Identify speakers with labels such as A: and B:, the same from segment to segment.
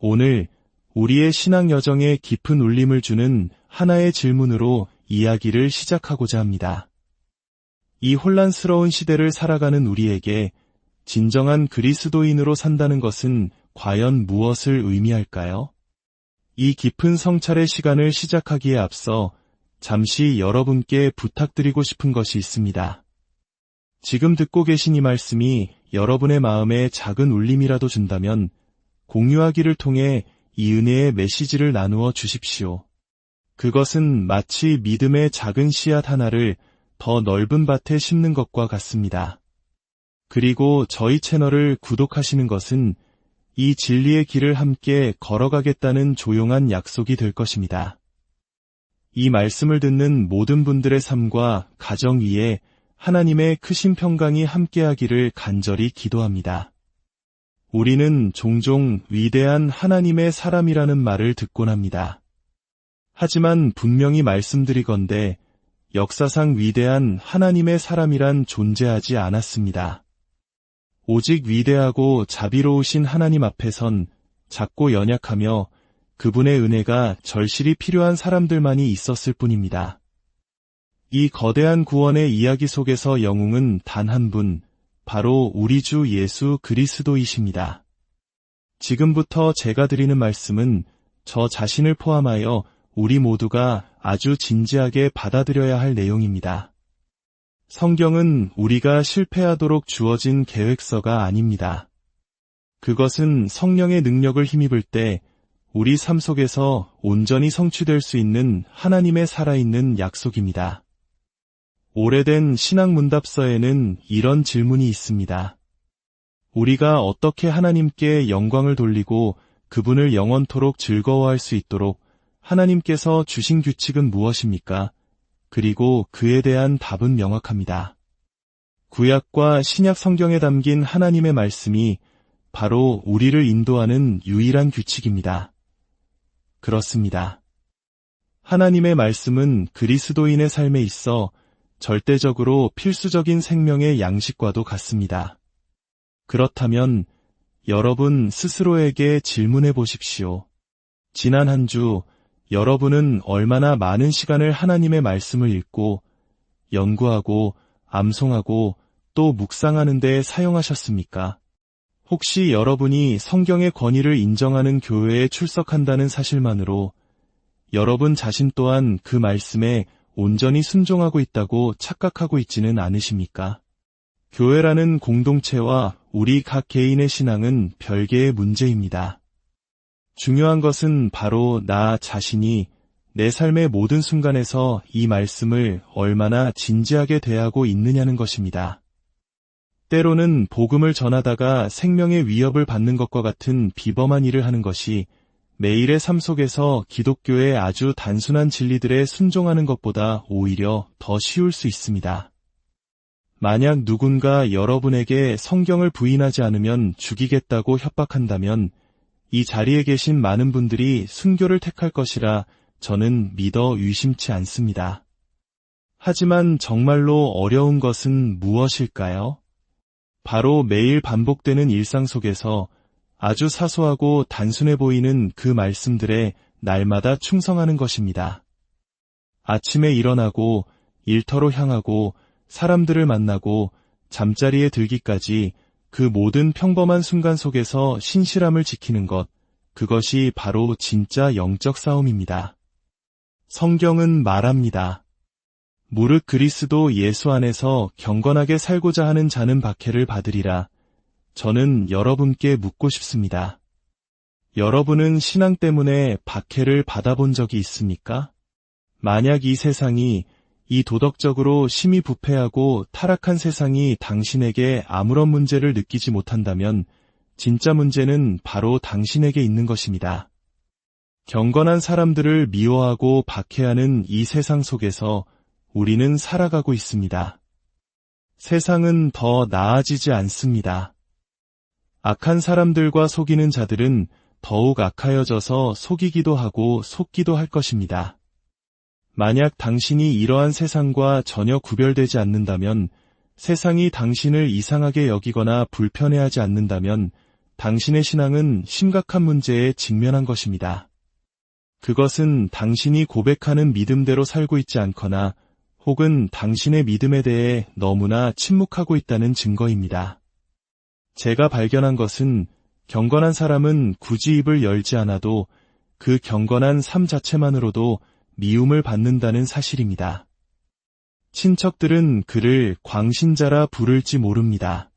A: 오늘 우리의 신앙 여정에 깊은 울림을 주는 하나의 질문으로 이야기를 시작하고자 합니다. 이 혼란스러운 시대를 살아가는 우리에게 진정한 그리스도인으로 산다는 것은 과연 무엇을 의미할까요? 이 깊은 성찰의 시간을 시작하기에 앞서 잠시 여러분께 부탁드리고 싶은 것이 있습니다. 지금 듣고 계신 이 말씀이 여러분의 마음에 작은 울림이라도 준다면 공유하기를 통해 이 은혜의 메시지를 나누어 주십시오. 그것은 마치 믿음의 작은 씨앗 하나를 더 넓은 밭에 심는 것과 같습니다. 그리고 저희 채널을 구독하시는 것은 이 진리의 길을 함께 걸어가겠다는 조용한 약속이 될 것입니다. 이 말씀을 듣는 모든 분들의 삶과 가정 위에 하나님의 크신 평강이 함께하기를 간절히 기도합니다. 우리는 종종 위대한 하나님의 사람이라는 말을 듣곤 합니다. 하지만 분명히 말씀드리건대 역사상 위대한 하나님의 사람이란 존재하지 않았습니다. 오직 위대하고 자비로우신 하나님 앞에선 작고 연약하며 그분의 은혜가 절실히 필요한 사람들만이 있었을 뿐입니다. 이 거대한 구원의 이야기 속에서 영웅은 단 한 분, 바로 우리 주 예수 그리스도이십니다. 지금부터 제가 드리는 말씀은 저 자신을 포함하여 우리 모두가 아주 진지하게 받아들여야 할 내용입니다. 성경은 우리가 실패하도록 주어진 계획서가 아닙니다. 그것은 성령의 능력을 힘입을 때 우리 삶 속에서 온전히 성취될 수 있는 하나님의 살아있는 약속입니다. 오래된 신앙문답서에는 이런 질문이 있습니다. 우리가 어떻게 하나님께 영광을 돌리고 그분을 영원토록 즐거워할 수 있도록 하나님께서 주신 규칙은 무엇입니까? 그리고 그에 대한 답은 명확합니다. 구약과 신약 성경에 담긴 하나님의 말씀이 바로 우리를 인도하는 유일한 규칙입니다. 그렇습니다. 하나님의 말씀은 그리스도인의 삶에 있어 절대적으로 필수적인 생명의 양식과도 같습니다. 그렇다면 여러분 스스로에게 질문해 보십시오. 지난 한 주 여러분은 얼마나 많은 시간을 하나님의 말씀을 읽고 연구하고 암송하고 또 묵상하는 데 사용하셨습니까? 혹시 여러분이 성경의 권위를 인정하는 교회에 출석한다는 사실만으로 여러분 자신 또한 그 말씀에 온전히 순종하고 있다고 착각하고 있지는 않으십니까? 교회라는 공동체와 우리 각 개인의 신앙은 별개의 문제입니다. 중요한 것은 바로 나 자신이 내 삶의 모든 순간에서 이 말씀을 얼마나 진지하게 대하고 있느냐는 것입니다. 때로는 복음을 전하다가 생명의 위협을 받는 것과 같은 비범한 일을 하는 것이 매일의 삶 속에서 기독교의 아주 단순한 진리들에 순종하는 것보다 오히려 더 쉬울 수 있습니다. 만약 누군가 여러분에게 성경을 부인하지 않으면 죽이겠다고 협박한다면 이 자리에 계신 많은 분들이 순교를 택할 것이라 저는 믿어 의심치 않습니다. 하지만 정말로 어려운 것은 무엇일까요? 바로 매일 반복되는 일상 속에서 아주 사소하고 단순해 보이는 그 말씀들에 날마다 충성하는 것입니다. 아침에 일어나고 일터로 향하고 사람들을 만나고 잠자리에 들기까지 그 모든 평범한 순간 속에서 신실함을 지키는 것, 그것이 바로 진짜 영적 싸움입니다. 성경은 말합니다. 무릇 그리스도 예수 안에서 경건하게 살고자 하는 자는 박해를 받으리라. 저는 여러분께 묻고 싶습니다. 여러분은 신앙 때문에 박해를 받아본 적이 있습니까? 만약 이 세상이 이 도덕적으로 심히 부패하고 타락한 세상이 당신에게 아무런 문제를 느끼지 못한다면 진짜 문제는 바로 당신에게 있는 것입니다. 경건한 사람들을 미워하고 박해하는 이 세상 속에서 우리는 살아가고 있습니다. 세상은 더 나아지지 않습니다. 악한 사람들과 속이는 자들은 더욱 악하여져서 속이기도 하고 속기도 할 것입니다. 만약 당신이 이러한 세상과 전혀 구별되지 않는다면, 세상이 당신을 이상하게 여기거나 불편해하지 않는다면 당신의 신앙은 심각한 문제에 직면한 것입니다. 그것은 당신이 고백하는 믿음대로 살고 있지 않거나 혹은 당신의 믿음에 대해 너무나 침묵하고 있다는 증거입니다. 제가 발견한 것은 경건한 사람은 굳이 입을 열지 않아도 그 경건한 삶 자체만으로도 미움을 받는다는 사실입니다. 친척들은 그를 광신자라 부를지 모릅니다.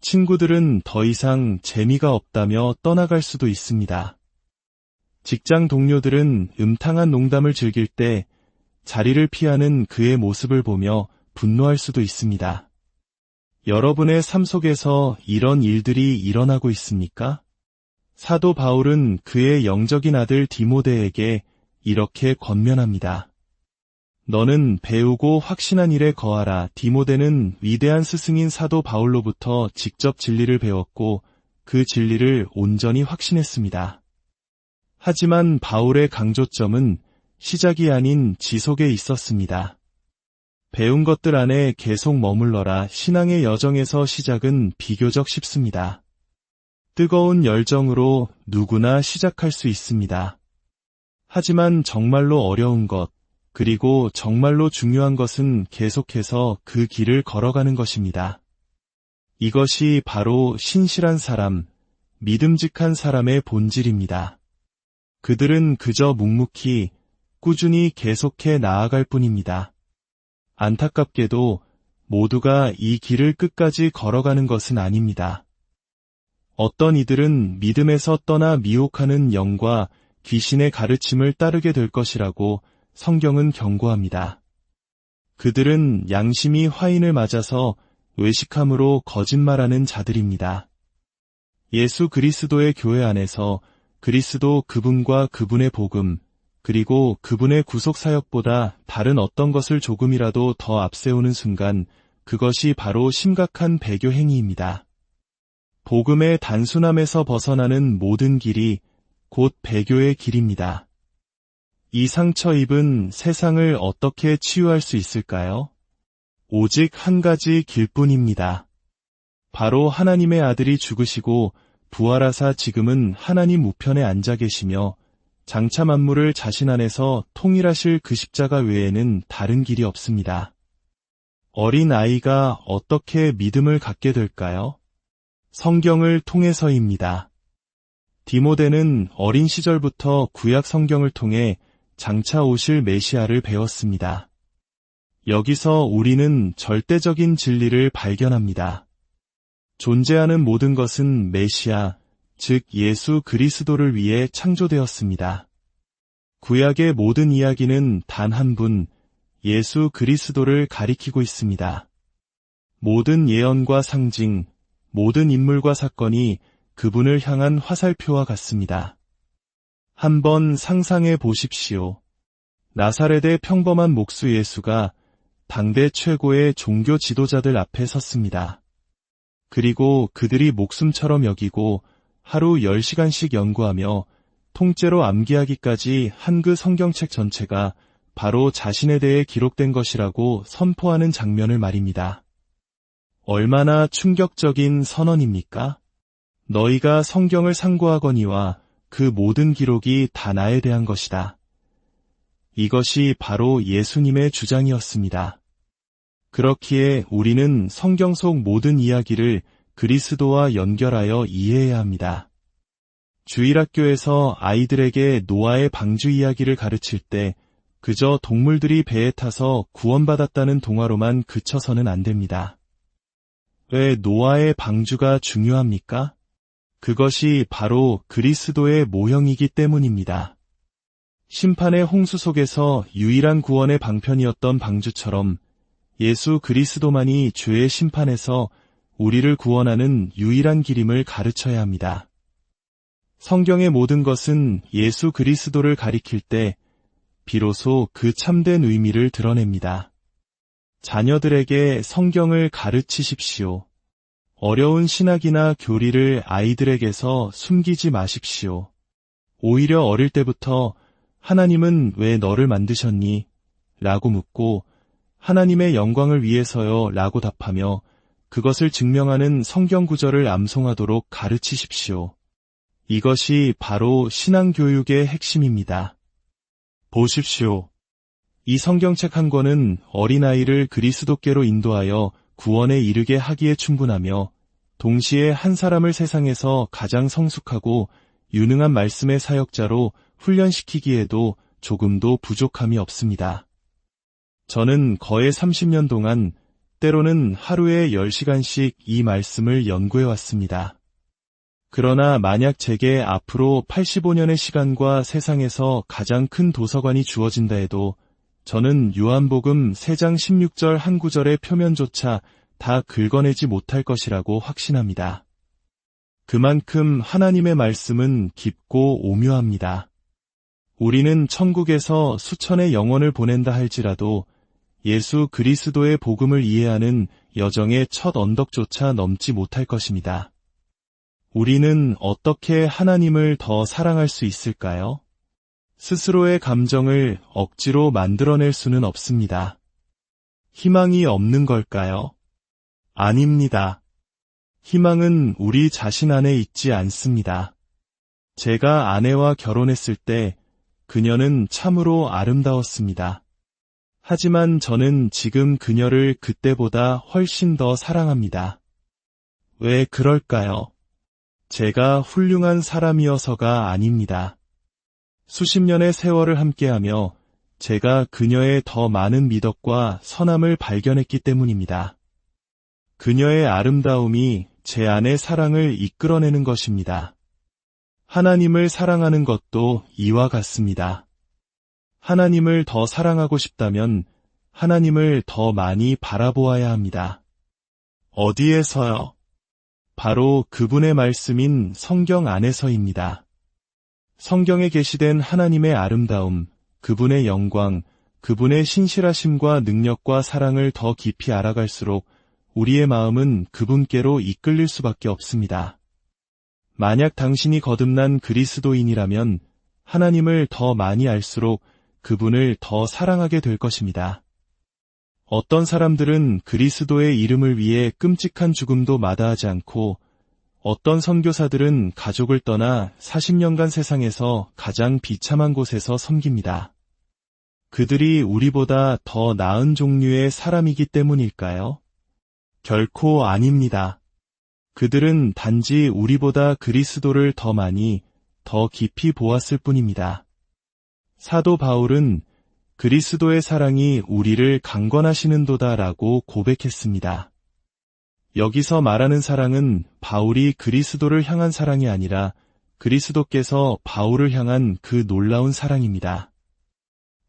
A: 친구들은 더 이상 재미가 없다며 떠나갈 수도 있습니다. 직장 동료들은 음탕한 농담을 즐길 때 자리를 피하는 그의 모습을 보며 분노할 수도 있습니다. 여러분의 삶 속에서 이런 일들이 일어나고 있습니까? 사도 바울은 그의 영적인 아들 디모데에게 이렇게 권면합니다. 너는 배우고 확신한 일에 거하라. 디모데는 위대한 스승인 사도 바울로부터 직접 진리를 배웠고 그 진리를 온전히 확신했습니다. 하지만 바울의 강조점은 시작이 아닌 지속에 있었습니다. 배운 것들 안에 계속 머물러라. 신앙의 여정에서 시작은 비교적 쉽습니다. 뜨거운 열정으로 누구나 시작할 수 있습니다. 하지만 정말로 어려운 것, 그리고 정말로 중요한 것은 계속해서 그 길을 걸어가는 것입니다. 이것이 바로 신실한 사람, 믿음직한 사람의 본질입니다. 그들은 그저 묵묵히, 꾸준히 계속해 나아갈 뿐입니다. 안타깝게도 모두가 이 길을 끝까지 걸어가는 것은 아닙니다. 어떤 이들은 믿음에서 떠나 미혹하는 영과 귀신의 가르침을 따르게 될 것이라고 성경은 경고합니다. 그들은 양심이 화인을 맞아서 외식함으로 거짓말하는 자들입니다. 예수 그리스도의 교회 안에서 그리스도 그분과 그분의 복음, 그리고 그분의 구속사역보다 다른 어떤 것을 조금이라도 더 앞세우는 순간 그것이 바로 심각한 배교 행위입니다. 복음의 단순함에서 벗어나는 모든 길이 곧 배교의 길입니다. 이 상처 입은 세상을 어떻게 치유할 수 있을까요? 오직 한 가지 길뿐입니다. 바로 하나님의 아들이 죽으시고 부활하사 지금은 하나님 우편에 앉아 계시며 장차 만물을 자신 안에서 통일하실 그 십자가 외에는 다른 길이 없습니다. 어린 아이가 어떻게 믿음을 갖게 될까요? 성경을 통해서입니다. 디모데는 어린 시절부터 구약 성경을 통해 장차 오실 메시아를 배웠습니다. 여기서 우리는 절대적인 진리를 발견합니다. 존재하는 모든 것은 메시아, 즉 예수 그리스도를 위해 창조되었습니다. 구약의 모든 이야기는 단 한 분, 예수 그리스도를 가리키고 있습니다. 모든 예언과 상징, 모든 인물과 사건이 그분을 향한 화살표와 같습니다. 한번 상상해 보십시오. 나사렛의 평범한 목수 예수가 당대 최고의 종교 지도자들 앞에 섰습니다. 그리고 그들이 목숨처럼 여기고 하루 10시간씩 연구하며 통째로 암기하기까지 한 그 성경책 전체가 바로 자신에 대해 기록된 것이라고 선포하는 장면을 말입니다. 얼마나 충격적인 선언입니까? 너희가 성경을 상고하거니와 그 모든 기록이 다 나에 대한 것이다. 이것이 바로 예수님의 주장이었습니다. 그렇기에 우리는 성경 속 모든 이야기를 그리스도와 연결하여 이해해야 합니다. 주일학교에서 아이들에게 노아의 방주 이야기를 가르칠 때 그저 동물들이 배에 타서 구원받았다는 동화로만 그쳐서는 안 됩니다. 왜 노아의 방주가 중요합니까? 그것이 바로 그리스도의 모형이기 때문입니다. 심판의 홍수 속에서 유일한 구원의 방편이었던 방주처럼 예수 그리스도만이 죄의 심판에서 우리를 구원하는 유일한 길임을 가르쳐야 합니다. 성경의 모든 것은 예수 그리스도를 가리킬 때 비로소 그 참된 의미를 드러냅니다. 자녀들에게 성경을 가르치십시오. 어려운 신학이나 교리를 아이들에게서 숨기지 마십시오. 오히려 어릴 때부터 하나님은 왜 너를 만드셨니? 라고 묻고 하나님의 영광을 위해서요 라고 답하며 그것을 증명하는 성경 구절을 암송하도록 가르치십시오. 이것이 바로 신앙교육의 핵심입니다. 보십시오. 이 성경책 한 권은 어린아이를 그리스도께로 인도하여 구원에 이르게 하기에 충분하며 동시에 한 사람을 세상에서 가장 성숙하고 유능한 말씀의 사역자로 훈련시키기에도 조금도 부족함이 없습니다. 저는 거의 30년 동안 때로는 하루에 10시간씩 이 말씀을 연구해 왔습니다. 그러나 만약 제게 앞으로 85년의 시간과 세상에서 가장 큰 도서관이 주어진다 해도 저는 요한복음 3장 16절 한 구절의 표면조차 다 긁어내지 못할 것이라고 확신합니다. 그만큼 하나님의 말씀은 깊고 오묘합니다. 우리는 천국에서 수천의 영혼을 보낸다 할지라도 예수 그리스도의 복음을 이해하는 여정의 첫 언덕조차 넘지 못할 것입니다. 우리는 어떻게 하나님을 더 사랑할 수 있을까요? 스스로의 감정을 억지로 만들어낼 수는 없습니다. 희망이 없는 걸까요? 아닙니다. 희망은 우리 자신 안에 있지 않습니다. 제가 아내와 결혼했을 때 그녀는 참으로 아름다웠습니다. 하지만 저는 지금 그녀를 그때보다 훨씬 더 사랑합니다. 왜 그럴까요? 제가 훌륭한 사람이어서가 아닙니다. 수십 년의 세월을 함께하며 제가 그녀의 더 많은 미덕과 선함을 발견했기 때문입니다. 그녀의 아름다움이 제 안의 사랑을 이끌어내는 것입니다. 하나님을 사랑하는 것도 이와 같습니다. 하나님을 더 사랑하고 싶다면 하나님을 더 많이 바라보아야 합니다. 어디에서요? 바로 그분의 말씀인 성경 안에서입니다. 성경에 계시된 하나님의 아름다움, 그분의 영광, 그분의 신실하심과 능력과 사랑을 더 깊이 알아갈수록 우리의 마음은 그분께로 이끌릴 수밖에 없습니다. 만약 당신이 거듭난 그리스도인이라면 하나님을 더 많이 알수록 그분을 더 사랑하게 될 것입니다. 어떤 사람들은 그리스도의 이름을 위해 끔찍한 죽음도 마다하지 않고 어떤 선교사들은 가족을 떠나 40년간 세상에서 가장 비참한 곳에서 섬깁니다. 그들이 우리보다 더 나은 종류의 사람이기 때문일까요? 결코 아닙니다. 그들은 단지 우리보다 그리스도를 더 많이, 더 깊이 보았을 뿐입니다. 사도 바울은 그리스도의 사랑이 우리를 강권하시는도다라고 고백했습니다. 여기서 말하는 사랑은 바울이 그리스도를 향한 사랑이 아니라 그리스도께서 바울을 향한 그 놀라운 사랑입니다.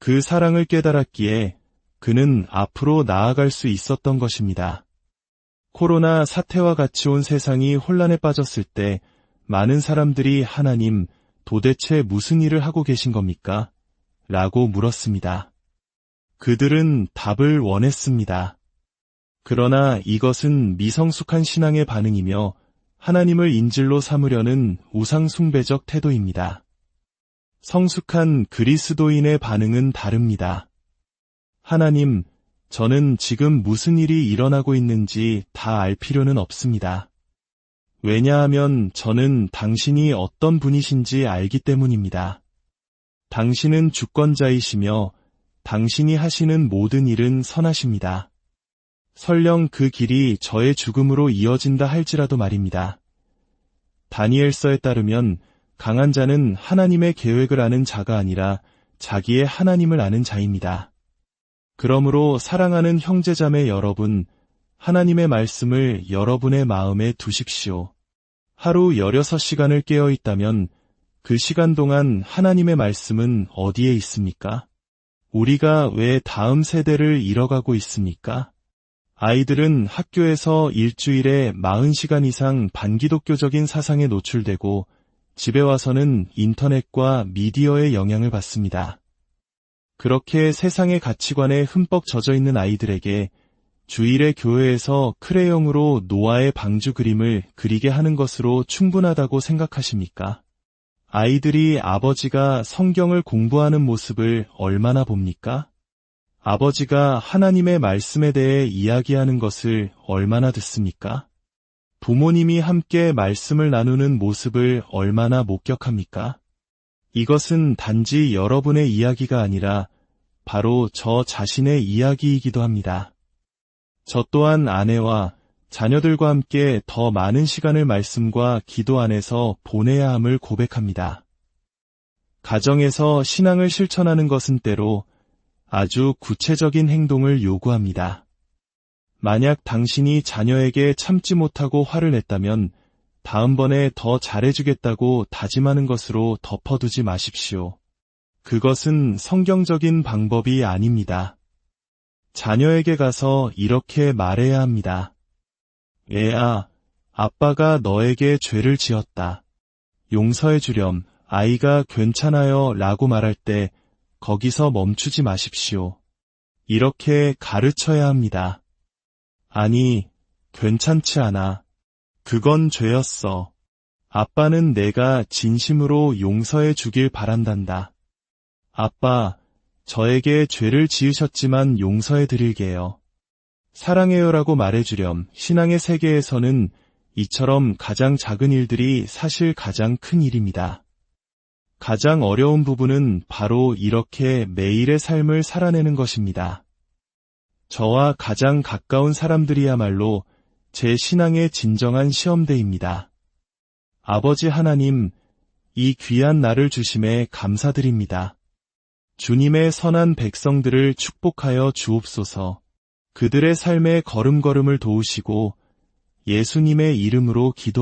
A: 그 사랑을 깨달았기에 그는 앞으로 나아갈 수 있었던 것입니다. 코로나 사태와 같이 온 세상이 혼란에 빠졌을 때 많은 사람들이 하나님, 도대체 무슨 일을 하고 계신 겁니까? 라고 물었습니다. 그들은 답을 원했습니다. 그러나 이것은 미성숙한 신앙의 반응이며 하나님을 인질로 삼으려는 우상숭배적 태도입니다. 성숙한 그리스도인의 반응은 다릅니다. 하나님, 저는 지금 무슨 일이 일어나고 있는지 다 알 필요는 없습니다. 왜냐하면 저는 당신이 어떤 분이신지 알기 때문입니다. 당신은 주권자이시며 당신이 하시는 모든 일은 선하십니다. 설령 그 길이 저의 죽음으로 이어진다 할지라도 말입니다. 다니엘서에 따르면 강한 자는 하나님의 계획을 아는 자가 아니라 자기의 하나님을 아는 자입니다. 그러므로 사랑하는 형제자매 여러분, 하나님의 말씀을 여러분의 마음에 두십시오. 하루 16시간을 깨어 있다면 그 시간 동안 하나님의 말씀은 어디에 있습니까? 우리가 왜 다음 세대를 잃어가고 있습니까? 아이들은 학교에서 일주일에 40시간 이상 반기독교적인 사상에 노출되고 집에 와서는 인터넷과 미디어의 영향을 받습니다. 그렇게 세상의 가치관에 흠뻑 젖어 있는 아이들에게 주일에 교회에서 크레용으로 노아의 방주 그림을 그리게 하는 것으로 충분하다고 생각하십니까? 아이들이 아버지가 성경을 공부하는 모습을 얼마나 봅니까? 아버지가 하나님의 말씀에 대해 이야기하는 것을 얼마나 듣습니까? 부모님이 함께 말씀을 나누는 모습을 얼마나 목격합니까? 이것은 단지 여러분의 이야기가 아니라 바로 저 자신의 이야기이기도 합니다. 저 또한 아내와 자녀들과 함께 더 많은 시간을 말씀과 기도 안에서 보내야 함을 고백합니다. 가정에서 신앙을 실천하는 것은 때로 아주 구체적인 행동을 요구합니다. 만약 당신이 자녀에게 참지 못하고 화를 냈다면 다음번에 더 잘해주겠다고 다짐하는 것으로 덮어두지 마십시오. 그것은 성경적인 방법이 아닙니다. 자녀에게 가서 이렇게 말해야 합니다. 애아, 아빠가 너에게 죄를 지었다. 용서해 주렴. 아이가 괜찮아요 라고 말할 때 거기서 멈추지 마십시오. 이렇게 가르쳐야 합니다. 아니, 괜찮지 않아. 그건 죄였어. 아빠는 내가 진심으로 용서해 주길 바란단다. 아빠, 저에게 죄를 지으셨지만 용서해 드릴게요. 사랑해요라고 말해주렴. 신앙의 세계에서는 이처럼 가장 작은 일들이 사실 가장 큰 일입니다. 가장 어려운 부분은 바로 이렇게 매일의 삶을 살아내는 것입니다. 저와 가장 가까운 사람들이야말로 제 신앙의 진정한 시험대입니다. 아버지 하나님, 이 귀한 날을 주심에 감사드립니다. 주님의 선한 백성들을 축복하여 주옵소서. 그들의 삶의 걸음걸음을 도우시고 예수님의 이름으로 기도합니다.